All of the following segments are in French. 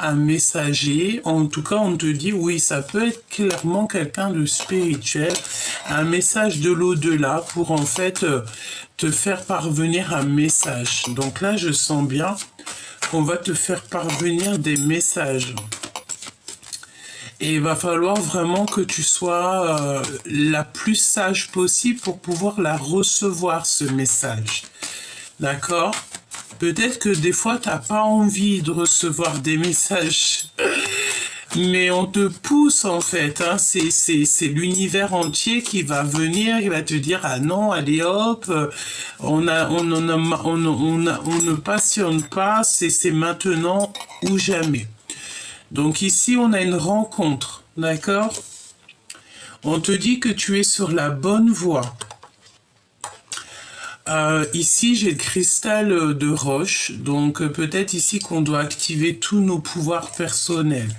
un messager. En tout cas, on te dit, oui, ça peut être clairement quelqu'un de spirituel, un message de l'au-delà pour en fait te faire parvenir un message. Donc là, je sens bien qu'on va te faire parvenir des messages. Et il va falloir vraiment que tu sois la plus sage possible pour pouvoir la recevoir, ce message. D'accord? Peut-être que des fois, tu n'as pas envie de recevoir des messages, mais on te pousse en fait. Hein. C'est l'univers entier qui va venir, il va te dire, ah non, allez hop, on ne passionne pas, c'est maintenant ou jamais. Donc ici, on a une rencontre, d'accord? On te dit que tu es sur la bonne voie. Ici, j'ai le cristal de roche, donc peut-être ici qu'on doit activer tous nos pouvoirs personnels.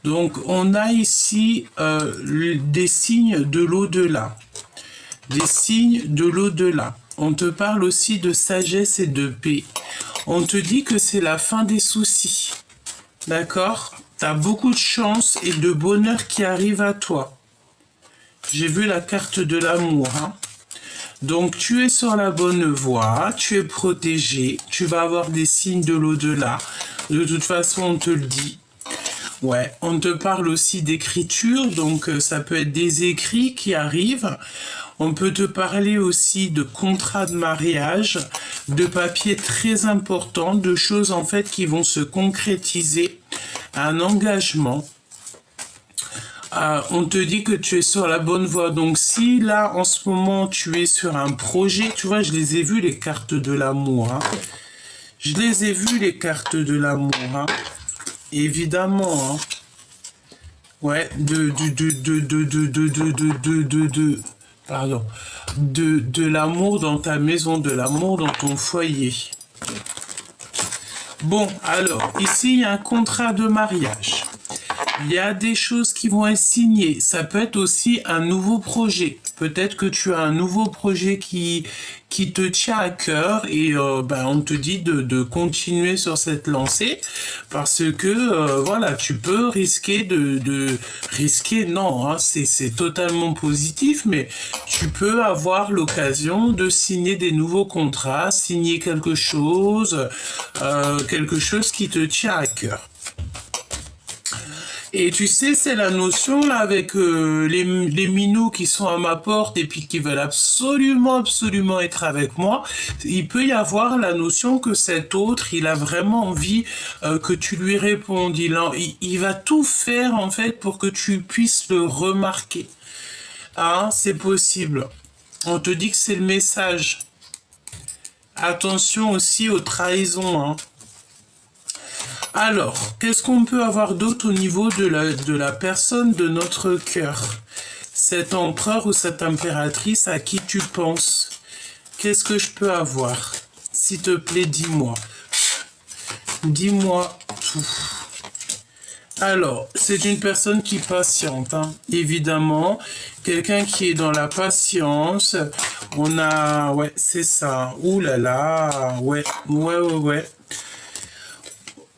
Donc, on a ici des signes de l'au-delà. Des signes de l'au-delà. On te parle aussi de sagesse et de paix. On te dit que c'est la fin des soucis. D'accord? Tu as beaucoup de chance et de bonheur qui arrive à toi. J'ai vu la carte de l'amour. Hein? Donc, tu es sur la bonne voie, tu es protégé, tu vas avoir des signes de l'au-delà. De toute façon, on te le dit. Ouais, on te parle aussi d'écriture, donc ça peut être des écrits qui arrivent. On peut te parler aussi de contrats de mariage, de papiers très importants, de choses en fait qui vont se concrétiser, un engagement. On te dit que tu es sur la bonne voie. Donc si là, en ce moment, tu es sur un projet, tu vois, je les ai vus, les cartes de l'amour. Hein. Je les ai vus, les cartes de l'amour. Hein. Évidemment. Hein. Ouais, pardon. De l'amour dans ta maison, de l'amour dans ton foyer. Bon, alors, ici, il y a un contrat de mariage. Il y a des choses qui vont être signées. Ça peut être aussi un nouveau projet. Peut-être que tu as un nouveau projet qui te tient à cœur et on te dit de continuer sur cette lancée parce que voilà, tu peux risquer risquer, non, hein, c'est totalement positif, mais tu peux avoir l'occasion de signer des nouveaux contrats, signer quelque chose qui te tient à cœur. Et tu sais, c'est la notion là avec les minous qui sont à ma porte et puis qui veulent absolument être avec moi. Il peut y avoir la notion que cet autre, il a vraiment envie que tu lui répondes. Il va tout faire en fait pour que tu puisses le remarquer. Ah, c'est possible. On te dit que c'est le message. Attention aussi aux trahisons, hein. Alors, qu'est-ce qu'on peut avoir d'autre au niveau de la personne de notre cœur? Cet empereur ou cette impératrice à qui tu penses? Qu'est-ce que je peux avoir? S'il te plaît, dis-moi. Dis-moi tout. Alors, c'est une personne qui patiente, hein, évidemment. Quelqu'un qui est dans la patience. On a... Ouais, c'est ça. Ouh là là. Ouais.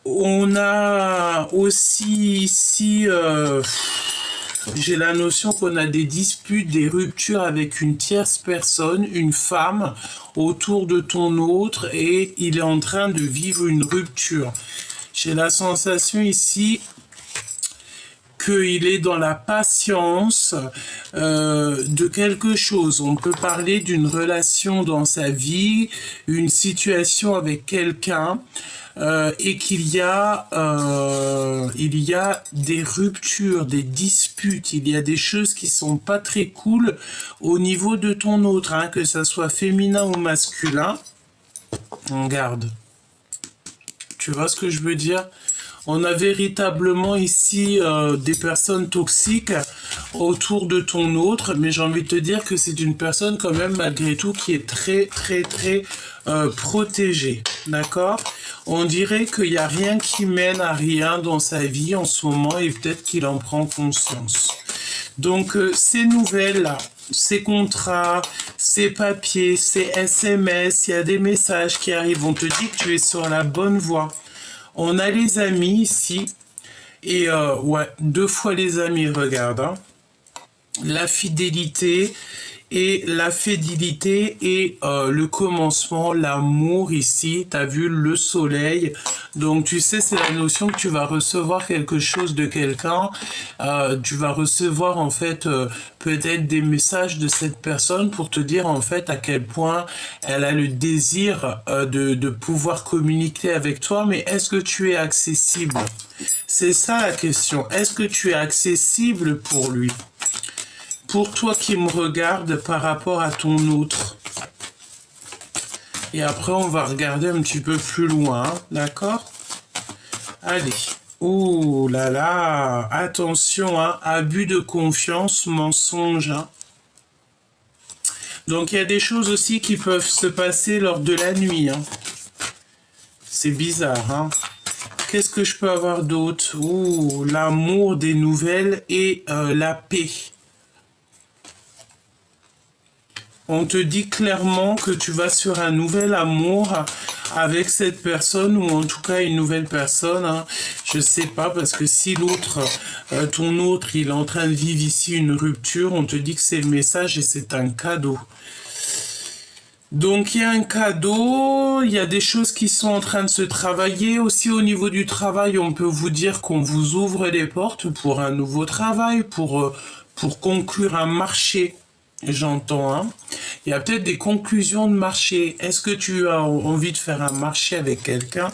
On a aussi ici, j'ai la notion qu'on a des disputes, des ruptures avec une tierce personne, une femme, autour de ton autre, et il est en train de vivre une rupture. J'ai la sensation ici qu'il est dans la patience de quelque chose. On peut parler d'une relation dans sa vie, une situation avec quelqu'un, et qu'il y a des ruptures, des disputes, il y a des choses qui sont pas très cool au niveau de ton autre, hein, que ça soit féminin ou masculin. On garde. Tu vois ce que je veux dire? On a véritablement ici des personnes toxiques autour de ton autre, mais j'ai envie de te dire que c'est une personne quand même malgré tout qui est très protégée, d'accord? On dirait qu'il n'y a rien qui mène à rien dans sa vie en ce moment et peut-être qu'il en prend conscience. Donc ces nouvelles-là, ces contrats, ces papiers, ces SMS, il y a des messages qui arrivent, on te dit que tu es sur la bonne voie. On a les amis ici, Et ouais, 2 fois les amis, regarde. Hein. La fidélité et la fidélité et le commencement, l'amour ici, tu as vu le soleil. Donc tu sais, c'est la notion que tu vas recevoir quelque chose de quelqu'un. Tu vas recevoir en fait peut-être des messages de cette personne pour te dire en fait à quel point elle a le désir de pouvoir communiquer avec toi. Mais est-ce que tu es accessible? C'est ça la question. Est-ce que tu es accessible pour lui? Pour toi qui me regarde par rapport à ton autre. Et après, on va regarder un petit peu plus loin, hein, d'accord? Allez. Oh là là, attention, hein, abus de confiance, mensonge. Hein. Donc, il y a des choses aussi qui peuvent se passer lors de la nuit. Hein. C'est bizarre, hein? Qu'est-ce que je peux avoir d'autre? Oh, l'amour des nouvelles et la paix. On te dit clairement que tu vas sur un nouvel amour avec cette personne ou en tout cas une nouvelle personne. Hein. Je sais pas parce que si l'autre, ton autre, il est en train de vivre ici une rupture, on te dit que c'est le message et c'est un cadeau. Donc il y a un cadeau, il y a des choses qui sont en train de se travailler. Aussi au niveau du travail, on peut vous dire qu'on vous ouvre les portes pour un nouveau travail, pour conclure un marché. J'entends, hein. Il y a peut-être des conclusions de marché. Est-ce que tu as envie de faire un marché avec quelqu'un?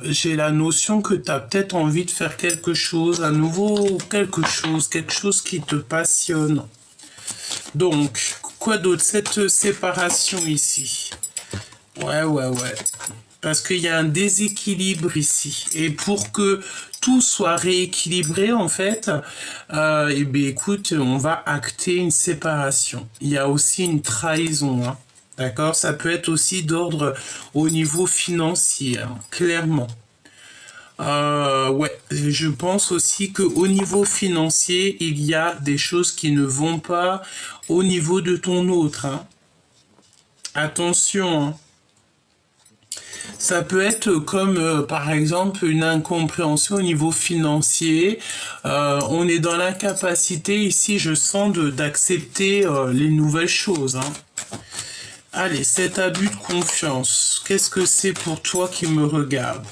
J'ai la notion que tu as peut-être envie de faire quelque chose, un nouveau quelque chose qui te passionne. Donc, quoi d'autre? Cette séparation ici. Ouais. Parce qu'il y a un déséquilibre ici. Et pour que tout soit rééquilibré, en fait, eh bien, écoute, on va acter une séparation. Il y a aussi une trahison, hein. D'accord? Ça peut être aussi d'ordre au niveau financier, hein, clairement. Ouais, je pense aussi que au niveau financier, il y a des choses qui ne vont pas au niveau de ton autre, hein. Attention, hein. Ça peut être comme, par exemple, une incompréhension au niveau financier. On est dans l'incapacité ici, je sens, d'accepter les nouvelles choses. Hein. Allez, cet abus de confiance, qu'est-ce que c'est pour toi qui me regarde?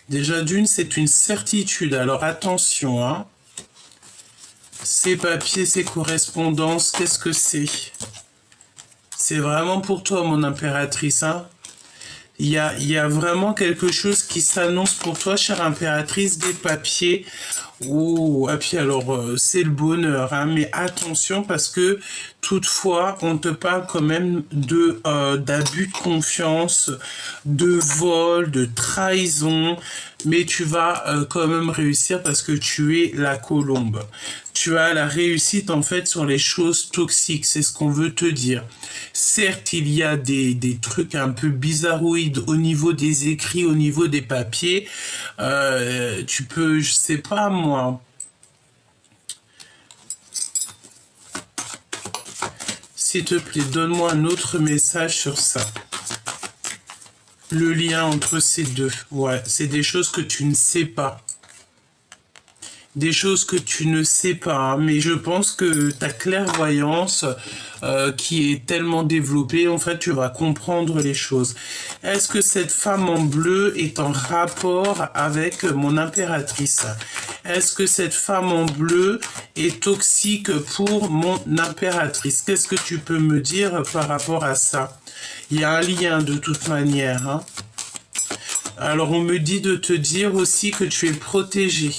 Déjà d'une, c'est une certitude, alors attention. Hein. Ces papiers, ces correspondances, qu'est-ce que c'est? C'est vraiment pour toi, mon impératrice, hein? Il y a vraiment quelque chose qui s'annonce pour toi, chère impératrice, des papiers. Oh, et puis alors, c'est le bonheur, hein, mais attention parce que toutefois, on te parle quand même d'abus de confiance, de vol, de trahison, mais tu vas quand même réussir parce que tu es la colombe. Tu as la réussite en fait sur les choses toxiques, c'est ce qu'on veut te dire. Certes, il y a des trucs un peu bizarroïdes au niveau des écrits, au niveau des papiers. Tu peux, je sais pas moi. S'il te plaît, donne-moi un autre message sur ça. Le lien entre ces deux. Ouais, c'est des choses que tu ne sais pas. Des choses que tu ne sais pas, hein, mais je pense que ta clairvoyance qui est tellement développée, en fait, tu vas comprendre les choses. Est-ce que cette femme en bleu est en rapport avec mon impératrice? Est-ce que cette femme en bleu est toxique pour mon impératrice? Qu'est-ce que tu peux me dire par rapport à ça? Il y a un lien de toute manière. Hein. Alors, on me dit de te dire aussi que tu es protégé.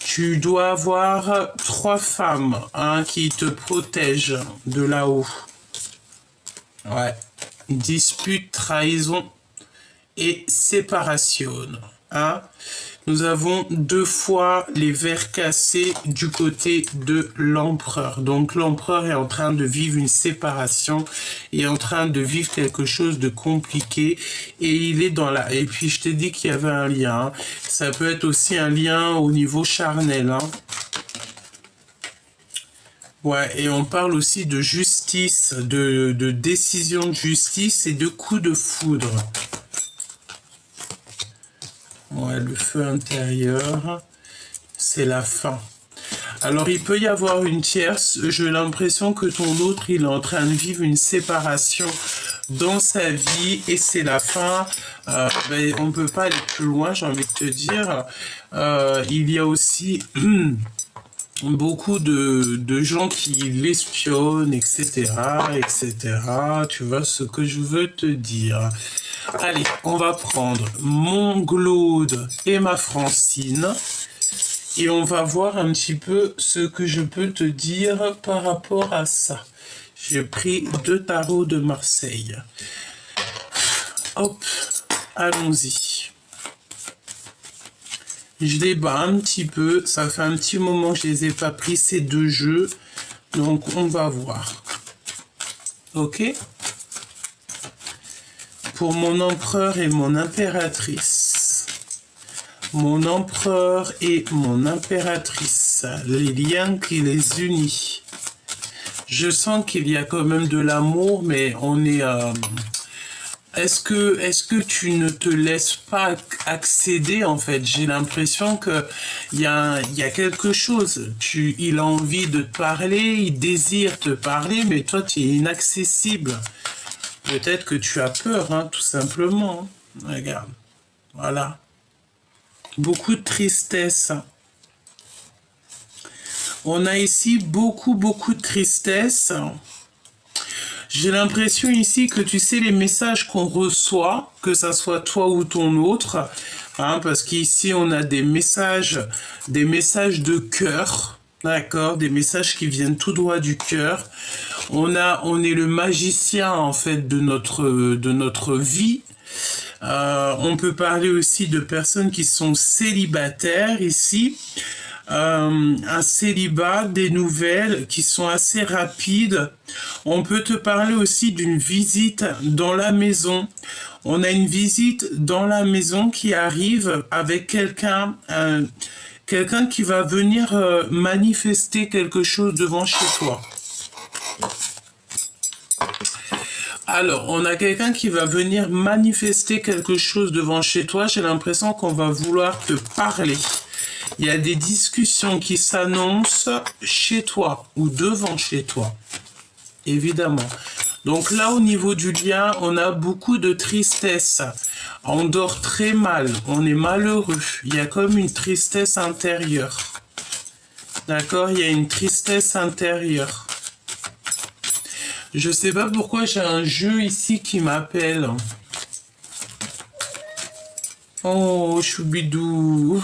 Tu dois avoir 3 femmes hein, qui te protègent de là-haut. Ouais. Dispute, trahison et séparation. Hein. Nous avons 2 fois les verres cassés du côté de l'empereur. Donc l'empereur est en train de vivre une séparation, est en train de vivre quelque chose de compliqué et il est dans la... Et puis je t'ai dit qu'il y avait un lien. Hein. Ça peut être aussi un lien au niveau charnel. Hein. Ouais, et on parle aussi de justice, de décision de justice et de coup de foudre. Ouais, le feu intérieur, c'est la fin. Alors, il peut y avoir une tierce. J'ai l'impression que ton autre, il est en train de vivre une séparation dans sa vie et c'est la fin. Ben, on ne peut pas aller plus loin, j'ai envie de te dire. Il y a aussi beaucoup de gens qui l'espionnent, etc., etc. Tu vois ce que je veux te dire. Allez, on va prendre mon Glaude et ma Francine. Et on va voir un petit peu ce que je peux te dire par rapport à ça. J'ai pris 2 tarots de Marseille. Hop, allons-y. Je les bats un petit peu. Ça fait un petit moment que je les ai pas pris, ces 2 jeux. Donc, on va voir. Ok? Pour mon empereur et mon impératrice. Mon empereur et mon impératrice. Les liens qui les unissent. Je sens qu'il y a quand même de l'amour, mais on est... Est-ce que tu ne te laisses pas accéder, en fait? J'ai l'impression que il y a quelque chose. Il a envie de te parler, il désire te parler, mais toi, tu es inaccessible. Peut-être que tu as peur, hein, tout simplement. Regarde. Voilà. Beaucoup de tristesse. On a ici beaucoup de tristesse. J'ai l'impression ici que tu sais les messages qu'on reçoit, que ça soit toi ou ton autre, hein, parce qu'ici on a des messages de cœur, d'accord, des messages qui viennent tout droit du cœur. On est le magicien en fait de notre vie. On peut parler aussi de personnes qui sont célibataires ici. Un célibat, des nouvelles qui sont assez rapides. On peut te parler aussi d'une visite dans la maison. On a une visite dans la maison qui arrive avec quelqu'un qui va venir manifester quelque chose devant chez toi. Alors, on a quelqu'un qui va venir manifester quelque chose devant chez toi. J'ai l'impression qu'on va vouloir te parler. Il y a des discussions qui s'annoncent chez toi ou devant chez toi, évidemment. Donc là, au niveau du lien, on a beaucoup de tristesse. On dort très mal, on est malheureux. Il y a comme une tristesse intérieure. D'accord? Il y a une tristesse intérieure. Je sais pas pourquoi j'ai un jeu ici qui m'appelle. Oh, choubidou.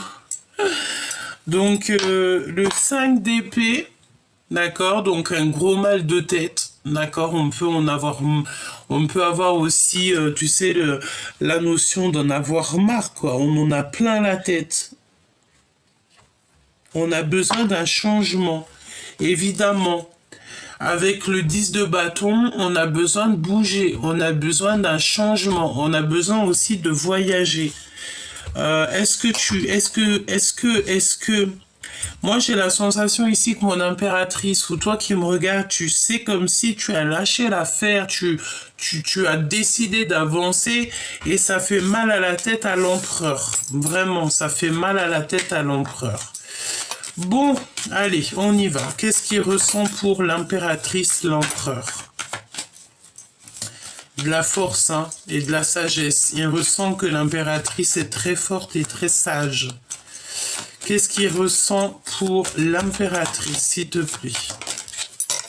Donc, le 5 d'épée, d'accord, donc un gros mal de tête, d'accord, on peut avoir aussi, tu sais, la notion d'en avoir marre, quoi, on en a plein la tête. On a besoin d'un changement, évidemment. Avec le 10 de bâton, on a besoin de bouger, on a besoin d'un changement, on a besoin aussi de voyager. Moi j'ai la sensation ici que mon impératrice ou toi qui me regardes, tu sais comme si tu as lâché l'affaire, tu as décidé d'avancer et ça fait mal à la tête à l'empereur. Vraiment, ça fait mal à la tête à l'empereur. Bon, allez, on y va. Qu'est-ce qu'il ressent pour l'impératrice, l'empereur? De la force hein, et de la sagesse. Il ressent que l'impératrice est très forte et très sage. Qu'est-ce qu'il ressent pour l'impératrice, s'il te plaît?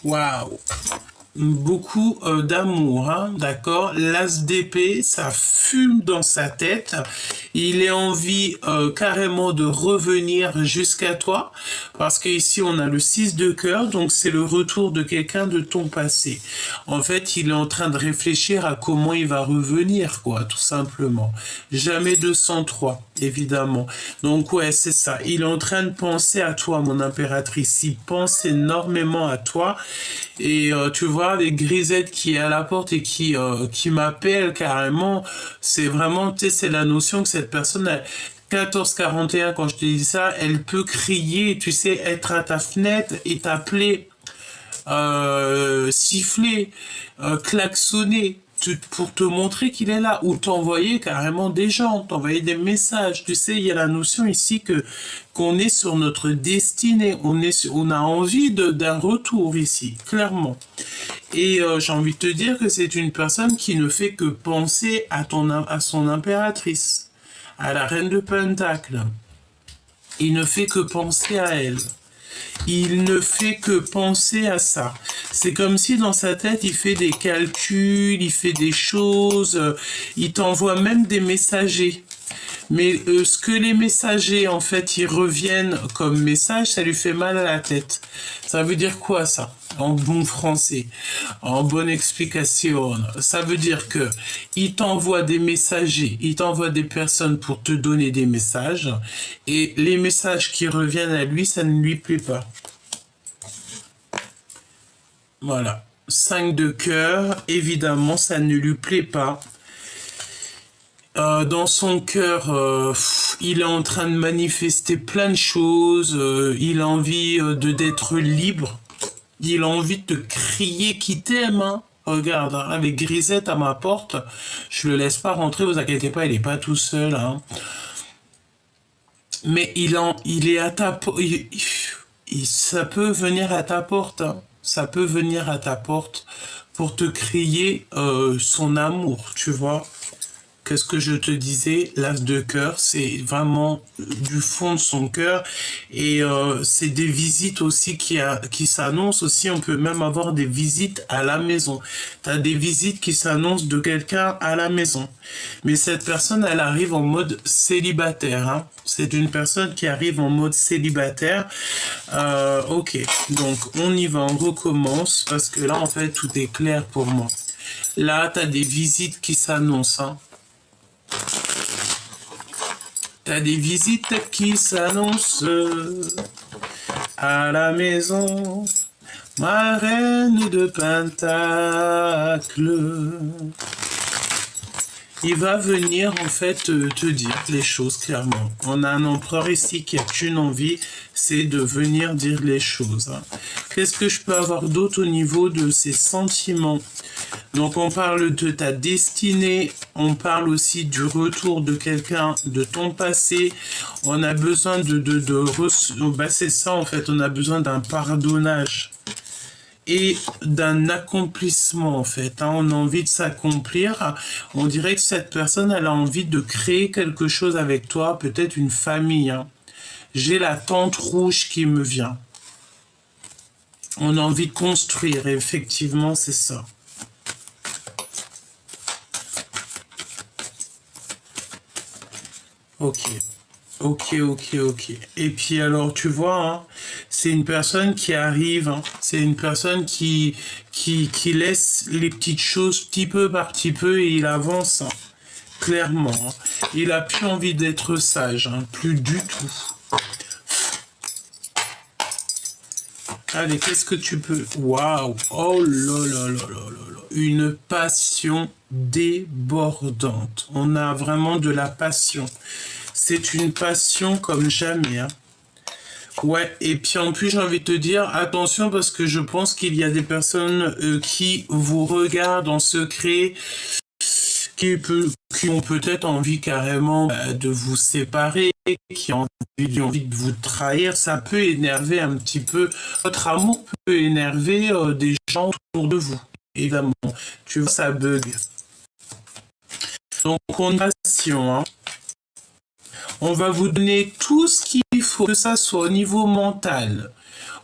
Waouh! Beaucoup d'amour, hein, d'accord? L'as d'épée, ça fume dans sa tête. Il est envie carrément de revenir jusqu'à toi. Parce qu'ici, on a le 6 de cœur, donc c'est le retour de quelqu'un de ton passé. En fait, il est en train de réfléchir à comment il va revenir, quoi, tout simplement. Jamais 203, évidemment. Donc, ouais, c'est ça. Il est en train de penser à toi, mon impératrice. Il pense énormément à toi. Et tu vois, avec Grisette qui est à la porte et qui m'appelle carrément, c'est vraiment, tu sais, c'est la notion que cette personne a 1441, quand je te dis ça, elle peut crier, tu sais, être à ta fenêtre et t'appeler, siffler, klaxonner. pour te montrer qu'il est là, ou t'envoyer carrément des gens, t'envoyer des messages. Tu sais, il y a la notion ici que qu'on est sur notre destinée, on a envie d'un retour ici, clairement. Et j'ai envie de te dire que c'est une personne qui ne fait que penser à son impératrice, à la reine de Pentacle. Il ne fait que penser à elle. Il ne fait que penser à ça. C'est comme si dans sa tête, il fait des calculs, il fait des choses, il t'envoie même des messagers. Mais ce que les messagers, en fait, ils reviennent comme message, ça lui fait mal à la tête. Ça veut dire quoi, ça? En bon français, en bonne explication. Ça veut dire que il t'envoie des messagers, il t'envoie des personnes pour te donner des messages, et les messages qui reviennent à lui, ça ne lui plaît pas. Voilà. 5 de cœur, évidemment, ça ne lui plaît pas. Dans son cœur, il est en train de manifester plein de choses. Il a envie d'être libre. Il a envie de te crier qu'il t'aime. Hein. Regarde, hein, avec Grisette à ma porte, je le laisse pas rentrer. Vous inquiétez pas, il est pas tout seul. Hein. Mais il est à ta porte. Ça peut venir à ta porte. Hein. Ça peut venir à ta porte pour te crier son amour, tu vois. Qu'est-ce que je te disais? L'as de cœur, c'est vraiment du fond de son cœur. Et c'est des visites aussi qui s'annoncent aussi. On peut même avoir des visites à la maison. Tu as des visites qui s'annoncent de quelqu'un à la maison. Mais cette personne, elle arrive en mode célibataire. Hein. C'est une personne qui arrive en mode célibataire. Ok, donc on y va, on recommence. Parce que là, en fait, tout est clair pour moi. Là, tu as des visites qui s'annoncent. Hein. T'as des visites qui s'annoncent à la maison, ma reine de Pentacle. Il va venir en fait te dire les choses clairement. On a un empereur ici qui a qu'une envie, c'est de venir dire les choses. Hein. Qu'est-ce que je peux avoir d'autre au niveau de ses sentiments? Donc on parle de ta destinée, on parle aussi du retour de quelqu'un de ton passé. On a besoin bah c'est ça en fait, on a besoin d'un pardonnage et d'un accomplissement en fait. Hein. On a envie de s'accomplir. On dirait que cette personne, elle a envie de créer quelque chose avec toi, peut-être une famille. Hein. J'ai la tente rouge qui me vient. On a envie de construire, et effectivement, c'est ça. Ok. Ok. Et puis alors, tu vois, hein, c'est une personne qui arrive, hein, c'est une personne qui laisse les petites choses petit peu par petit peu et il avance, hein, clairement. Hein. Il a plus envie d'être sage, hein, plus du tout. Allez, qu'est-ce que tu peux... Waouh! Oh là là là là là là! Une passion débordante. On a vraiment de la passion. C'est une passion comme jamais. Hein. Ouais, et puis en plus, j'ai envie de te dire, attention, parce que je pense qu'il y a des personnes qui vous regardent en secret, qui ont peut-être envie carrément de vous séparer, qui ont envie de vous trahir. Ça peut énerver un petit peu. Votre amour peut énerver des gens autour de vous, évidemment. Tu vois, ça bug. Donc, on a passion, hein. On va vous donner tout ce qu'il faut, que ça soit au niveau mental,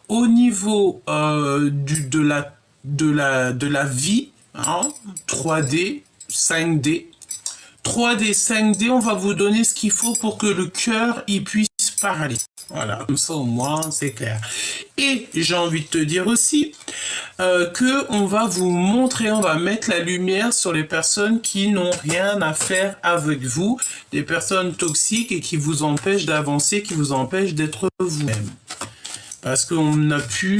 au niveau de la vie, hein, 3D, 5D. 3D, 5D, on va vous donner ce qu'il faut pour que le cœur y puisse parler. Voilà, comme ça au moins c'est clair. Et j'ai envie de te dire aussi que on va vous montrer, on va mettre la lumière sur les personnes qui n'ont rien à faire avec vous, des personnes toxiques et qui vous empêchent d'avancer, qui vous empêchent d'être vous-même. Parce qu'on a pu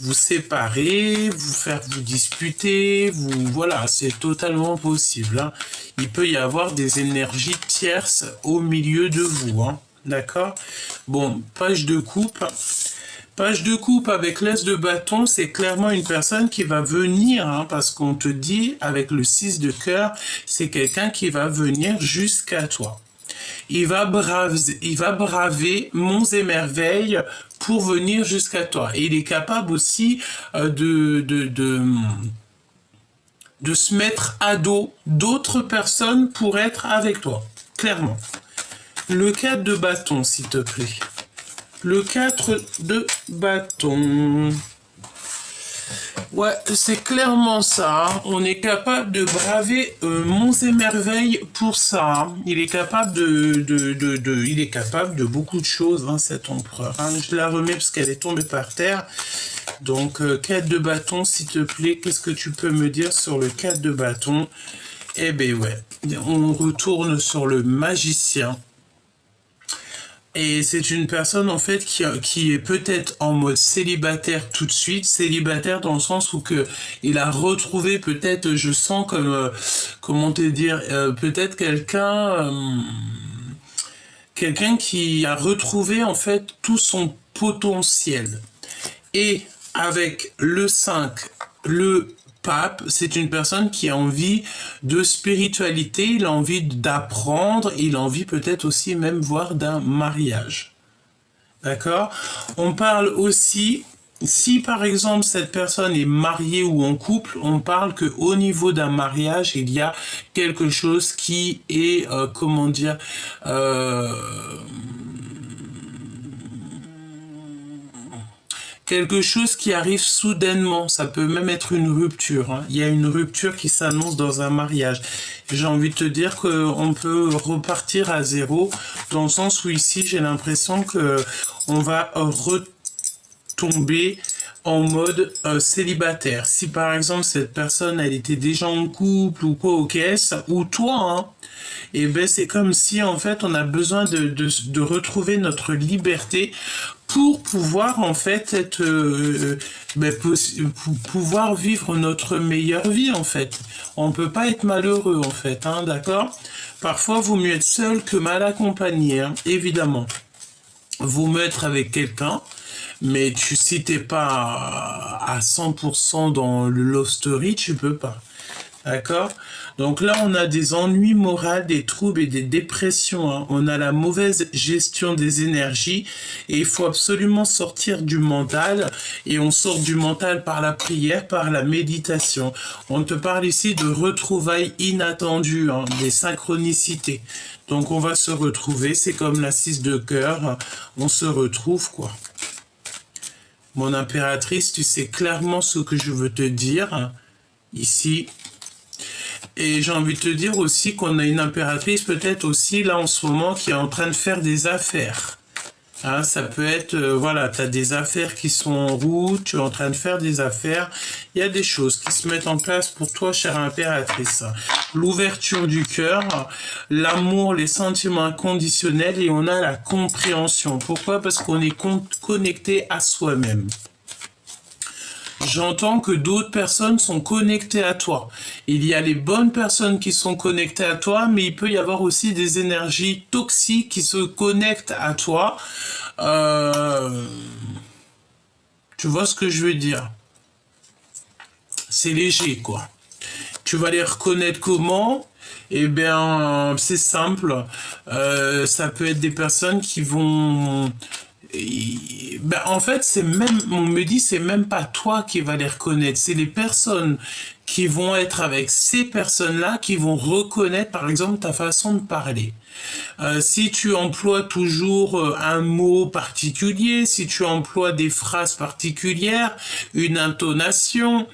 vous séparer, vous faire vous disputer, voilà, c'est totalement possible. Hein. Il peut y avoir des énergies tierces au milieu de vous, hein. D'accord? Bon, page de coupe. Page de coupe avec l'As de bâton, c'est clairement une personne qui va venir, hein, parce qu'on te dit, avec le 6 de cœur, c'est quelqu'un qui va venir jusqu'à toi. Il va braver monts et merveilles pour venir jusqu'à toi. Et il est capable aussi de se mettre à dos d'autres personnes pour être avec toi, clairement. Le 4 de bâton, s'il te plaît. Le 4 de bâton. Ouais, c'est clairement ça. Hein. On est capable de braver monts et merveilles pour ça. Hein. Il est capable il est capable de beaucoup de choses, hein, cet empereur. Hein. Je la remets parce qu'elle est tombée par terre. Donc, 4 de bâton, s'il te plaît. Qu'est-ce que tu peux me dire sur le 4 de bâton? Eh ben ouais, on retourne sur le magicien. Et c'est une personne en fait qui est peut-être en mode célibataire tout de suite, célibataire dans le sens où que il a retrouvé peut-être, je sens comme comment te dire, peut-être quelqu'un qui a retrouvé en fait tout son potentiel. Et avec le 5, le pape, c'est une personne qui a envie de spiritualité, il a envie d'apprendre, il a envie peut-être aussi même voir d'un mariage. D'accord? On parle aussi, si par exemple cette personne est mariée ou en couple, on parle que au niveau d'un mariage, il y a quelque chose qui est, comment dire, quelque chose qui arrive soudainement, ça peut même être une rupture. Hein. Il y a une rupture qui s'annonce dans un mariage. J'ai envie de te dire qu'on peut repartir à zéro, dans le sens où ici j'ai l'impression que on va retomber en mode célibataire. Si par exemple cette personne elle était déjà en couple ou quoi aux caisses, ou toi, hein, et ben c'est comme si en fait on a besoin de retrouver notre liberté pour pouvoir en fait être pouvoir vivre notre meilleure vie en fait. On peut pas être malheureux en fait, hein, d'accord? Parfois vaut mieux être seul que mal accompagné, hein, évidemment. Vaut mieux être avec quelqu'un, mais si t'es pas à 100% dans le love story, tu peux pas. D'accord? Donc là, on a des ennuis moraux, des troubles et des dépressions. Hein. On a la mauvaise gestion des énergies et il faut absolument sortir du mental. Et on sort du mental par la prière, par la méditation. On te parle ici de retrouvailles inattendues, hein, des synchronicités. Donc on va se retrouver, c'est comme la 6 de cœur, on se retrouve quoi. Mon impératrice, tu sais clairement ce que je veux te dire, hein, ici. Et j'ai envie de te dire aussi qu'on a une impératrice peut-être aussi là en ce moment qui est en train de faire des affaires. Hein, ça peut être, voilà, tu as des affaires qui sont en route, tu es en train de faire des affaires. Il y a des choses qui se mettent en place pour toi, chère impératrice. L'ouverture du cœur, l'amour, les sentiments inconditionnels et on a la compréhension. Pourquoi? Parce qu'on est connecté à soi-même. J'entends que d'autres personnes sont connectées à toi. Il y a les bonnes personnes qui sont connectées à toi, mais il peut y avoir aussi des énergies toxiques qui se connectent à toi. Tu vois ce que je veux dire? C'est léger, quoi. Tu vas les reconnaître comment? Eh bien, c'est simple. Ça peut être des personnes qui vont... en fait, on me dit, c'est même pas toi qui va les reconnaître, c'est les personnes qui vont être avec ces personnes-là qui vont reconnaître, par exemple, ta façon de parler. Si tu emploies toujours un mot particulier, si tu emploies des phrases particulières, une intonation,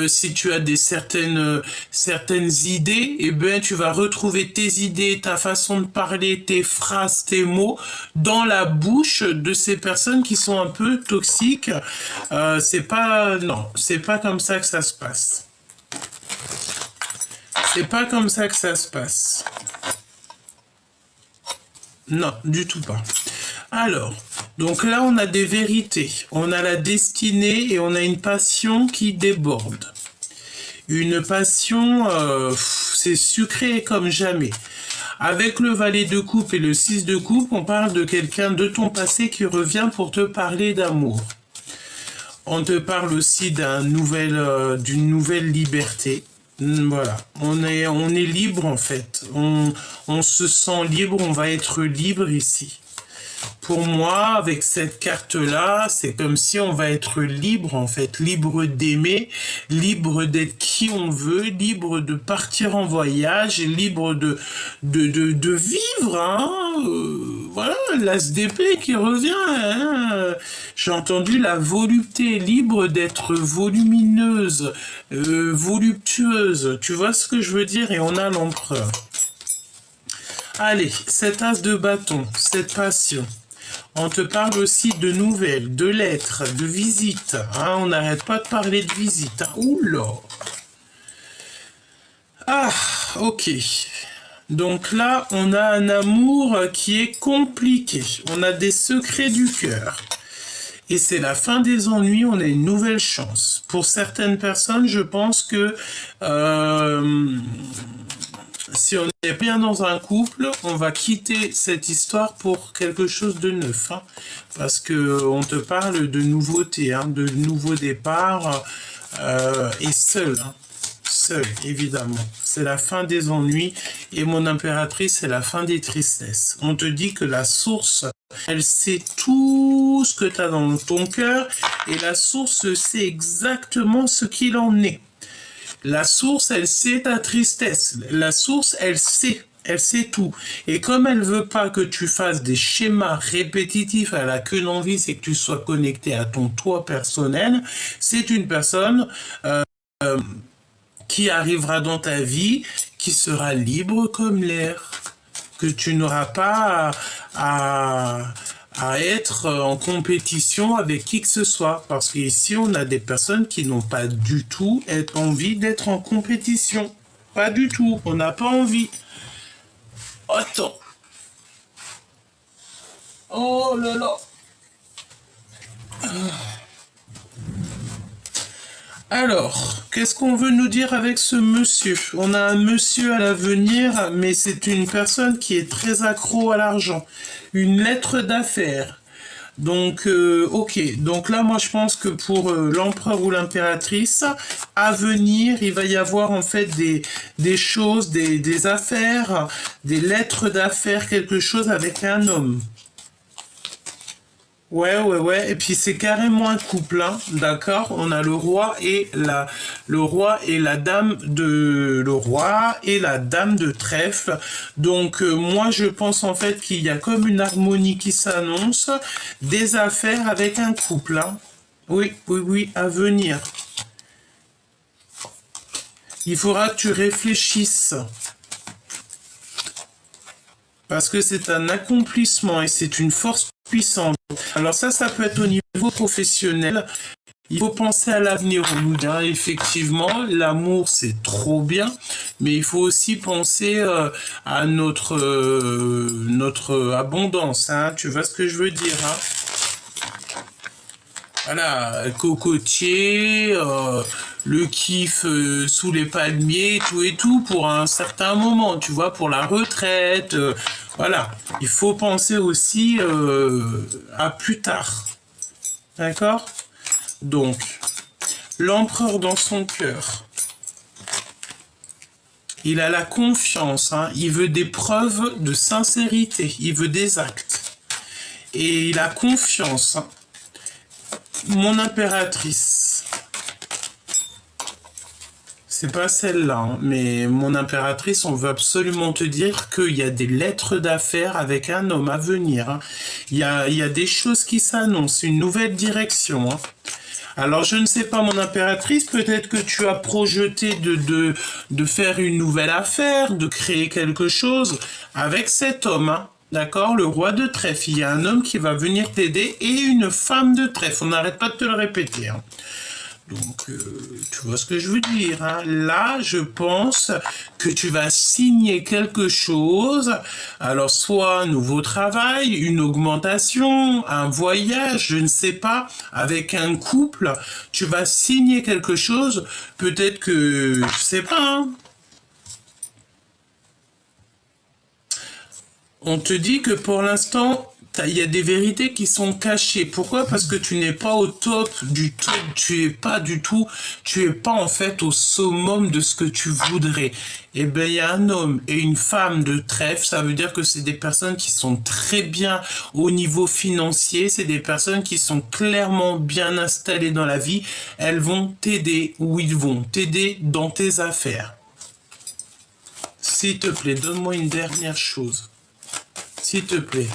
si tu as certaines idées, eh bien tu vas retrouver tes idées, ta façon de parler, tes phrases, tes mots dans la bouche de ces personnes qui sont un peu toxiques. C'est pas comme ça que ça se passe. C'est pas comme ça que ça se passe. Non, du tout pas. Alors, donc là, on a des vérités. On a la destinée et on a une passion qui déborde. Une passion, c'est sucré comme jamais. Avec le valet de coupe et le 6 de coupe, on parle de quelqu'un de ton passé qui revient pour te parler d'amour. On te parle aussi d'une nouvelle liberté. Voilà, on est libre en fait. On se sent libre, on va être libre ici. Pour moi, avec cette carte-là, c'est comme si on va être libre en fait, libre d'aimer, libre d'être qui on veut, libre de partir en voyage, libre de vivre. Hein. Voilà, l'as d'épée qui revient. Hein. J'ai entendu la volupté, libre d'être volumineuse, voluptueuse. Tu vois ce que je veux dire? Et on a l'empereur. Allez, cet as de bâton, cette passion. On te parle aussi de nouvelles, de lettres, de visites. Hein, on n'arrête pas de parler de visites. Hein. Oula. Ah, ok. Donc là, on a un amour qui est compliqué. On a des secrets du cœur. Et c'est la fin des ennuis, on a une nouvelle chance. Pour certaines personnes, je pense que si on est bien dans un couple, on va quitter cette histoire pour quelque chose de neuf. Hein, parce que on te parle de nouveauté, hein, de nouveaux départs, et seul. Hein, seul, évidemment. C'est la fin des ennuis. Et mon impératrice, c'est la fin des tristesses. On te dit que la source, elle sait tout ce que tu as dans ton cœur. Et la source sait exactement ce qu'il en est. La source, elle sait ta tristesse. La source, elle sait tout. Et comme elle veut pas que tu fasses des schémas répétitifs à la queue d'envie, c'est que tu sois connecté à ton toi personnel, c'est une personne qui arrivera dans ta vie, qui sera libre comme l'air, que tu n'auras pas à être en compétition avec qui que ce soit. Parce qu'ici, on a des personnes qui n'ont pas du tout envie d'être en compétition. Pas du tout. On n'a pas envie. Attends. Oh là là. Alors, qu'est-ce qu'on veut nous dire avec ce monsieur? On a un monsieur à l'avenir, mais c'est une personne qui est très accro à l'argent. Une lettre d'affaires. Donc, ok. Donc là, moi, je pense que pour l'empereur ou l'impératrice, à venir, il va y avoir en fait des choses, des affaires, des lettres d'affaires, quelque chose avec un homme. Ouais. Et puis c'est carrément un couple, hein, d'accord? On a le roi et la dame de trèfle. Donc moi je pense en fait qu'il y a comme une harmonie qui s'annonce, des affaires avec un couple, hein. Oui, à venir. Il faudra que tu réfléchisses. Parce que c'est un accomplissement et c'est une force puissante. Alors ça peut être au niveau professionnel. Il faut penser à l'avenir. On nous dit, hein, effectivement, l'amour c'est trop bien, mais il faut aussi penser à notre abondance. Hein, tu vois ce que je veux dire, hein? Voilà, cocotier, le kiff sous les palmiers, tout et tout, pour un certain moment, tu vois, pour la retraite. Voilà, il faut penser aussi à plus tard. D'accord? Donc, l'empereur dans son cœur. Il a la confiance, hein, il veut des preuves de sincérité, il veut des actes. Et il a confiance, hein. Mon impératrice. C'est pas celle-là, hein, mais mon impératrice, on veut absolument te dire qu'il y a des lettres d'affaires avec un homme à venir. Hein. Il y a des choses qui s'annoncent, une nouvelle direction. Hein. Alors, je ne sais pas, mon impératrice, peut-être que tu as projeté de faire une nouvelle affaire, de créer quelque chose avec cet homme, hein. D'accord? Le roi de trèfle. Il y a un homme qui va venir t'aider et une femme de trèfle. On n'arrête pas de te le répéter. Hein. Donc, tu vois ce que je veux dire. Hein. Là, je pense que tu vas signer quelque chose. Alors, soit un nouveau travail, une augmentation, un voyage, je ne sais pas, avec un couple. Tu vas signer quelque chose. Peut-être que, je sais pas, hein. On te dit que pour l'instant, il y a des vérités qui sont cachées. Pourquoi? Parce que tu n'es pas au top du top, tu es pas en fait au summum de ce que tu voudrais. Eh bien, il y a un homme et une femme de trèfle, ça veut dire que c'est des personnes qui sont très bien au niveau financier, c'est des personnes qui sont clairement bien installées dans la vie, elles vont t'aider ou ils vont t'aider dans tes affaires. S'il te plaît, donne-moi une dernière chose. S'il te plaît.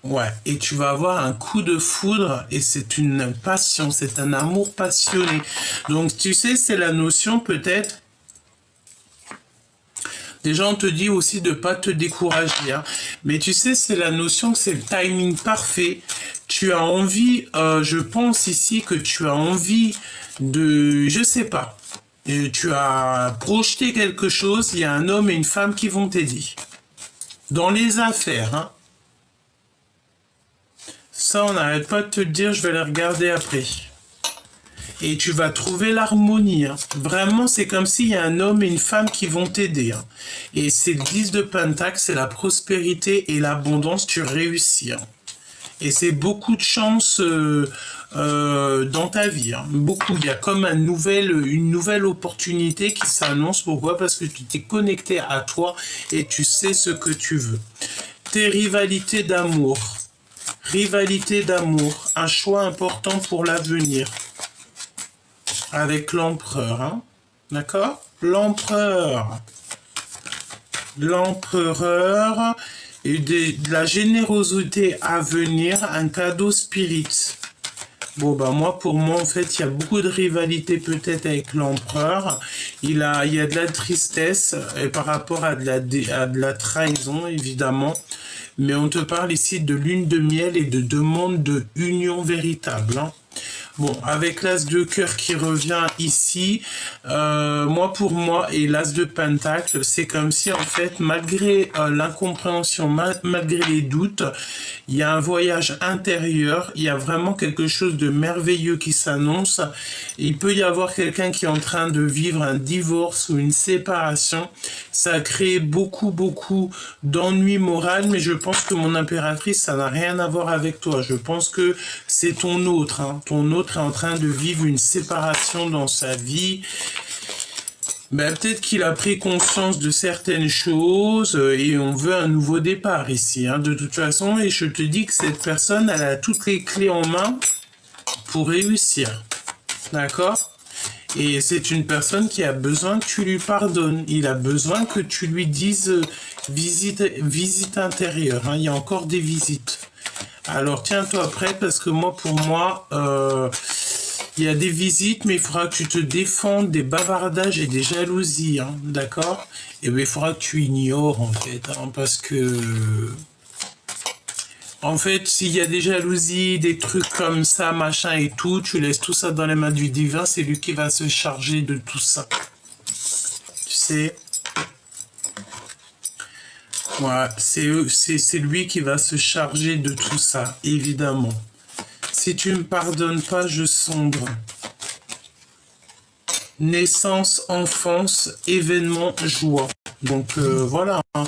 Ouais, et tu vas avoir un coup de foudre et c'est une passion, c'est un amour passionné. Donc tu sais, c'est la notion peut-être. Déjà, on te dit aussi de pas te décourager, hein. Mais tu sais, c'est la notion que c'est le timing parfait. Tu as envie, je pense ici que tu as envie de, je sais pas, tu as projeté quelque chose. Il y a un homme et une femme qui vont t'aider dans les affaires, hein. Ça, on n'arrête pas de te le dire, je vais les regarder après. Et tu vas trouver l'harmonie, hein. Vraiment, c'est comme s'il y a un homme et une femme qui vont t'aider, hein. Et c'est le 10 de Pentacle, c'est la prospérité et l'abondance, tu réussis, hein. Et c'est beaucoup de chance dans ta vie, hein. Beaucoup. Il y a comme une nouvelle opportunité qui s'annonce. Pourquoi? Parce que tu t'es connecté à toi et tu sais ce que tu veux. Tes rivalités d'amour. Rivalité d'amour, un choix important pour l'avenir. Avec l'empereur, hein? D'accord? L'empereur. L'empereur et de la générosité à venir, un cadeau spirit. Bon, bah pour moi, en fait, il y a beaucoup de rivalité peut-être avec l'empereur. Il y a de la tristesse et par rapport à de la trahison, évidemment. Mais on te parle ici de lune de miel et de demande de union véritable, hein. Bon, avec l'as de cœur qui revient ici, pour moi, et l'as de pentacle, c'est comme si, en fait, malgré l'incompréhension, malgré les doutes, il y a un voyage intérieur, il y a vraiment quelque chose de merveilleux qui s'annonce. Il peut y avoir quelqu'un qui est en train de vivre un divorce ou une séparation. Ça a créé beaucoup d'ennuis moraux, mais je pense que mon impératrice, ça n'a rien à voir avec toi. Je pense que c'est ton autre, hein. Ton autre est en train de vivre une séparation dans sa vie. Ben, peut-être qu'il a pris conscience de certaines choses et on veut un nouveau départ ici, hein, de toute façon. Et je te dis que cette personne, elle a toutes les clés en main pour réussir. D'accord? Et c'est une personne qui a besoin que tu lui pardonnes. Il a besoin que tu lui dises visite intérieure, hein. Il y a encore des visites. Alors tiens-toi prêt parce que pour moi, il y a des visites, mais il faudra que tu te défendes des bavardages et des jalousies, hein, d'accord? Et bien il faudra que tu ignores en fait, hein, parce que en fait, s'il y a des jalousies, des trucs comme ça, machin et tout, tu laisses tout ça dans les mains du divin, c'est lui qui va se charger de tout ça. Tu sais? Ouais, c'est lui qui va se charger de tout ça, évidemment. Si tu ne me pardonnes pas, je sombre. Naissance, enfance, événement, joie. Donc voilà, hein.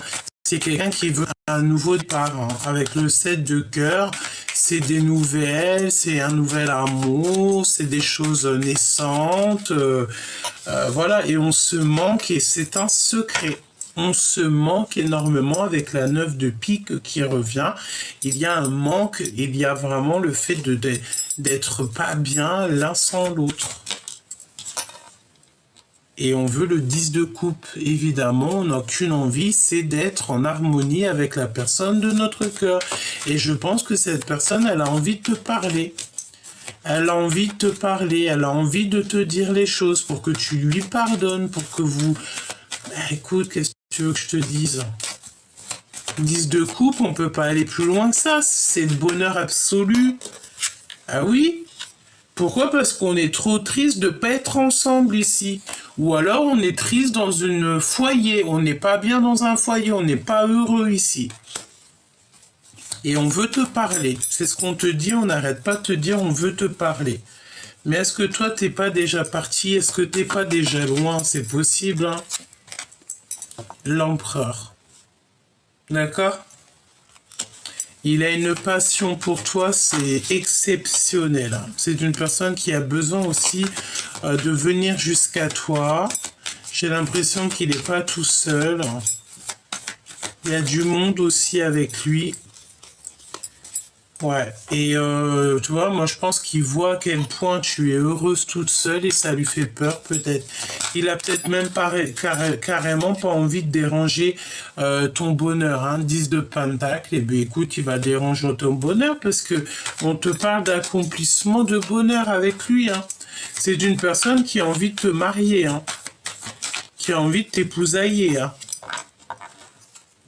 C'est quelqu'un qui veut un nouveau départ, hein. Avec le 7 de cœur, c'est des nouvelles, c'est un nouvel amour, c'est des choses naissantes. Voilà, et on se manque et c'est un secret. On se manque énormément avec la 9 de pique qui revient. Il y a un manque, il y a vraiment le fait d'être pas bien l'un sans l'autre. Et on veut le 10 de coupe, évidemment, on n'a qu'une envie, c'est d'être en harmonie avec la personne de notre cœur. Et je pense que cette personne, elle a envie de te parler. Elle a envie de te parler, elle a envie de te dire les choses pour que tu lui pardonnes, pour que vous... écoute, qu'est-ce que tu veux que je te dise? 10 de coupe, on peut pas aller plus loin que ça, c'est le bonheur absolu. Ah oui? Pourquoi? Parce qu'on est trop triste de pas être ensemble ici. Ou alors on est triste dans un foyer, on n'est pas bien dans un foyer, on n'est pas heureux ici. Et on veut te parler. C'est ce qu'on te dit, on n'arrête pas de te dire on veut te parler. Mais est-ce que toi, t'es pas déjà parti? Est-ce que t'es pas déjà loin? C'est possible, hein? L'empereur. D'accord? Il a une passion pour toi, c'est exceptionnel, hein. C'est une personne qui a besoin aussi de venir jusqu'à toi. J'ai l'impression qu'il n'est pas tout seul. Il y a du monde aussi avec lui. Ouais, et tu vois, moi je pense qu'il voit à quel point tu es heureuse toute seule et ça lui fait peur peut-être. Il a peut-être même pas carrément pas envie de déranger ton bonheur, hein. 10 de Pentacle, et bien écoute, il va déranger ton bonheur parce que on te parle d'accomplissement de bonheur avec lui, hein. C'est d'une personne qui a envie de te marier, hein. Qui a envie de t'épousailler, hein.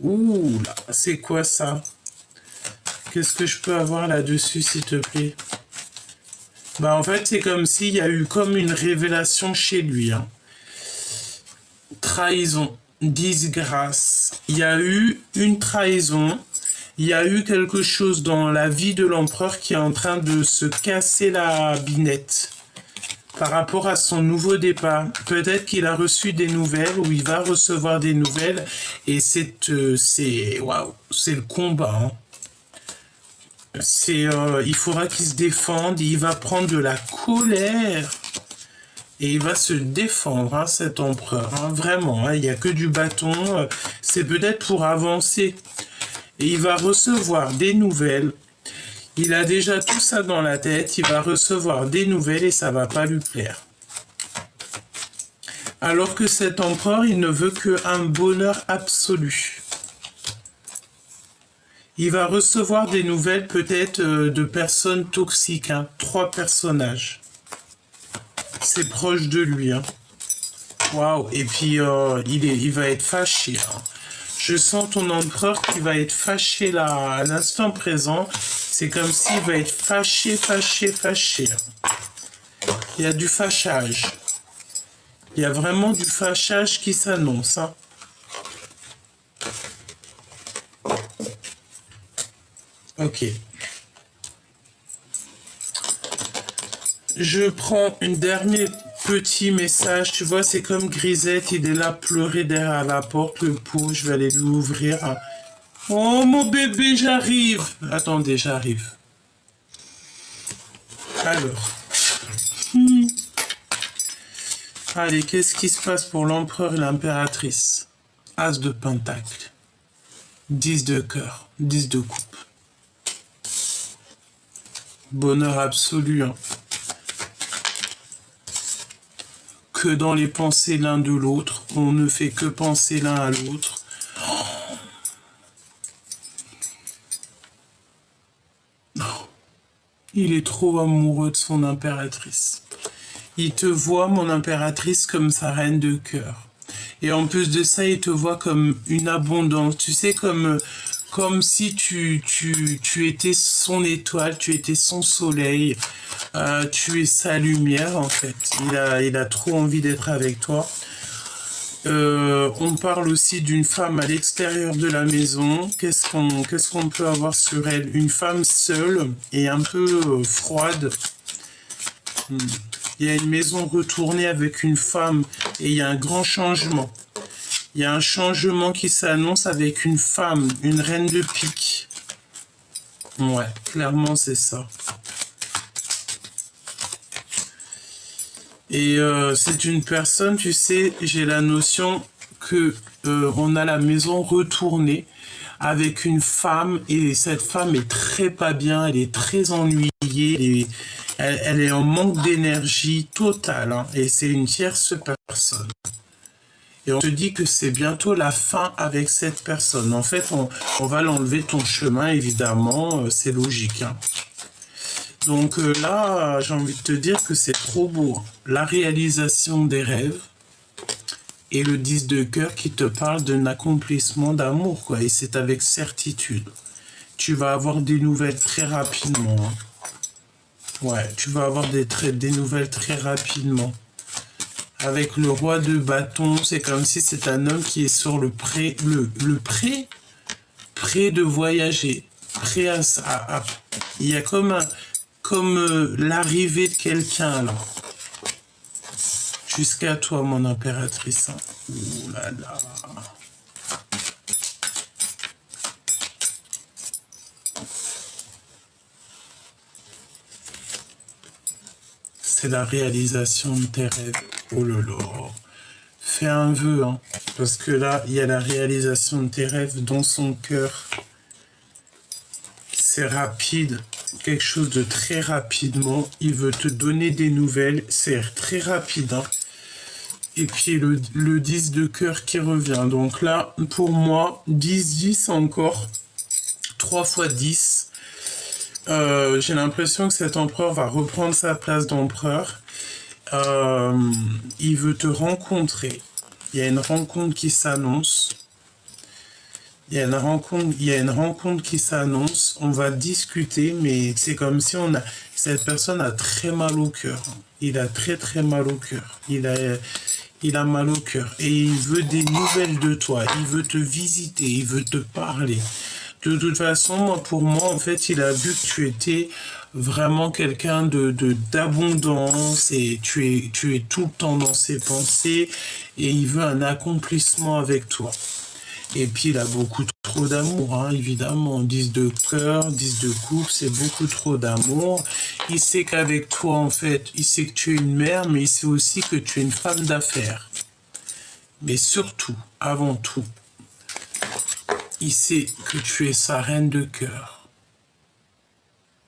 Ouh là, c'est quoi ça? Qu'est-ce que je peux avoir là-dessus, s'il te plaît? Bah, en fait, c'est comme s'il y a eu comme une révélation chez lui, hein. Trahison, disgrâce. Il y a eu une trahison. Il y a eu quelque chose dans la vie de l'empereur qui est en train de se casser la binette par rapport à son nouveau départ. Peut-être qu'il a reçu des nouvelles ou il va recevoir des nouvelles et waouh, c'est le combat, hein. Il faudra qu'il se défende, il va prendre de la colère et il va se défendre, hein, cet empereur, hein, vraiment, hein, il n'y a que du bâton, c'est peut-être pour avancer. Et il va recevoir des nouvelles, il a déjà tout ça dans la tête, il va recevoir des nouvelles et ça va pas lui plaire. Alors que cet empereur, il ne veut qu'un bonheur absolu. Il va recevoir des nouvelles peut-être de personnes toxiques, hein. 3 personnages. C'est proche de lui, hein. Waouh. Et puis il va être fâché, hein. Je sens ton empereur qui va être fâché là à l'instant présent. C'est comme s'il va être fâché. Il y a du fâchage. Il y a vraiment du fâchage qui s'annonce, hein. Ok. Je prends un dernier petit message. Tu vois, c'est comme Grisette, il est là pleurer derrière la porte. Le pot, je vais aller lui ouvrir. Oh mon bébé, j'arrive. Attendez, j'arrive. Alors. Allez, qu'est-ce qui se passe pour l'empereur et l'impératrice? As de pentacle. 10 de cœur. 10 de coupe. Bonheur absolu, hein. Que dans les pensées l'un de l'autre, on ne fait que penser l'un à l'autre. Oh. Il est trop amoureux de son impératrice. Il te voit, mon impératrice, comme sa reine de cœur. Et en plus de ça, il te voit comme une abondance. Tu sais, comme si tu étais son étoile, tu étais son soleil, tu es sa lumière en fait. Il a trop envie d'être avec toi. On parle aussi d'une femme à l'extérieur de la maison. Qu'est-ce qu'on peut avoir sur elle? Une femme seule et un peu froide. Il y a une maison retournée avec une femme et il y a un grand changement. Il y a un changement qui s'annonce avec une femme, une reine de pique. Ouais, clairement c'est ça. Et c'est une personne, tu sais, j'ai la notion que on a la maison retournée avec une femme et cette femme est très pas bien, elle est très ennuyée, elle est en manque d'énergie totale, hein, et c'est une tierce personne. Et on te dit que c'est bientôt la fin avec cette personne. En fait, on va l'enlever ton chemin, évidemment, c'est logique, hein. Donc là, j'ai envie de te dire que c'est trop beau. La réalisation des rêves et le 10 de cœur qui te parle d'un accomplissement d'amour, quoi. Et c'est avec certitude. Tu vas avoir des nouvelles très rapidement, hein. Ouais, tu vas avoir des nouvelles très rapidement. Avec le roi de bâton, c'est comme si c'est un homme qui est sur le pré de voyager. Prêt il y a comme comme l'arrivée de quelqu'un, là. Jusqu'à toi, mon impératrice. Hein. Ouh là là. C'est la réalisation de tes rêves. Oh là là. Fais un vœu, hein. Parce que là, il y a la réalisation de tes rêves dans son cœur. C'est rapide. Quelque chose de très rapidement. Il veut te donner des nouvelles. C'est très rapide, hein. Et puis le 10 de cœur qui revient. Donc là, pour moi, 10-10 encore. 3 fois 10. J'ai l'impression que cet empereur va reprendre sa place d'empereur. Il veut te rencontrer. Il y a une rencontre qui s'annonce. Il y a une rencontre qui s'annonce. On va discuter, mais c'est comme si cette personne a très mal au cœur. Il a très très mal au cœur. Il a mal au cœur et il veut des nouvelles de toi. Il veut te visiter, il veut te parler. De toute façon, pour moi, en fait, il a vu que tu étais vraiment quelqu'un d'abondance et tu es tout le temps dans ses pensées et il veut un accomplissement avec toi. Et puis, il a beaucoup trop d'amour, hein, évidemment. 10 de cœur, 10 de coupe, c'est beaucoup trop d'amour. Il sait qu'avec toi, en fait, il sait que tu es une mère, mais il sait aussi que tu es une femme d'affaires. Mais surtout, avant tout, il sait que tu es sa reine de cœur.